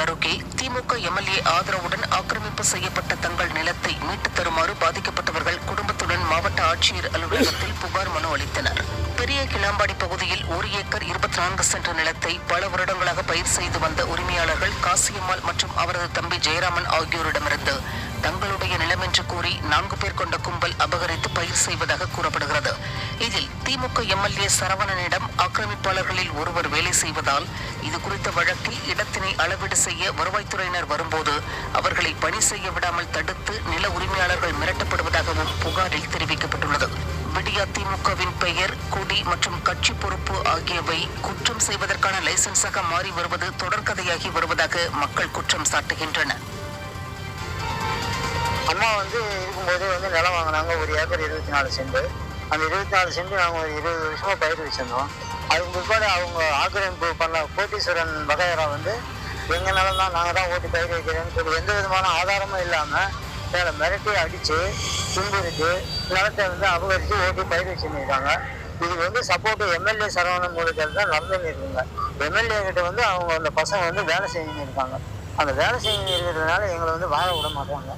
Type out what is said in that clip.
அருகே திமுக எம்எல்ஏ ஆதரவுடன் ஆக்கிரமிப்பு செய்யப்பட்ட தங்கள் நிலத்தை மீட்டுத் தருமாறு பாதிக்கப்பட்டவர்கள் குடும்பத்துடன் மாவட்ட ஆட்சியர் அலுவலகத்தில் புகார் மனு அளித்தனர். பெரிய கிளாம்பாடி பகுதியில் 1 ஏக்கர் 24 சென்ட் நிலத்தை பல வருடங்களாக பயிர் செய்து வந்த உரிமையாளர்கள் காசியம்மாள் மற்றும் அவரது தம்பி ஜெயராமன் ஆகியோரிடமிருந்து தங்களுடைய நிலம் என்று கூறி 4 பேர் கொண்ட கும்பல் அபகரித்து பயிர் செய்வதாக கூறப்படுகிறது. இதில் திமுக எம்எல்ஏ சரவணனிடம் ஆக்கிரமிப்பாளர்களில் ஒருவர் வேலை செய்வதால் இது குறித்த வழக்கில் இடத்தினை அளவீடு செய்ய வருவாய்த்துறையினர் வரும்போது அவர்களை பணி செய்ய விடாமல் தடுத்து நில உரிமையாளர்கள் மிரட்டப்படுவதாகவும் புகாரில் தெரிவிக்கப்பட்டுள்ளது. விடியா திமுகவின் பெயர், கொடி மற்றும் கட்சி பொறுப்பு ஆகியவை குற்றம் செய்வதற்கான லைசன்ஸாக மாறி வருவது தொடர்கதையாகி வருவதாக மக்கள் குற்றம் சாட்டுகின்றனர். அம்மா இருக்கும்போது நிலம் வாங்கினாங்க. 1 ஏக்கர் 24 சென்ட். அந்த 24 சென்ட் நாங்கள் ஒரு 20 வருஷமா பயிர் வச்சிருந்தோம். அதுக்கு பிற்பாடு அவங்க ஆக்கிரமிப்பு பண்ண கோட்டீஸ்வரன் வகையரா எங்க நிலம் தான், நாங்கள் தான் ஓட்டி பயிர் வைக்கிறேன்னு சொல்லி எந்த விதமான ஆதாரமும் இல்லாமல் மேலே மிரட்டி அடித்து துன்புறுத்தி நிலத்தை அபகரித்து ஓட்டி பயிர் வச்சுருக்காங்க. இது சப்போர்ட்டு எம்எல்ஏ சரவணன் மூலத்தில் தான் நடந்துன்னு இருக்குங்க. எம்எல்ஏ கிட்ட அவங்க அந்த பசங்க வேலை செஞ்சுன்னு இருக்காங்க. அந்த வேலை செஞ்சு இருக்கிறதுனால எங்களை வாழ விட மாட்டாங்க.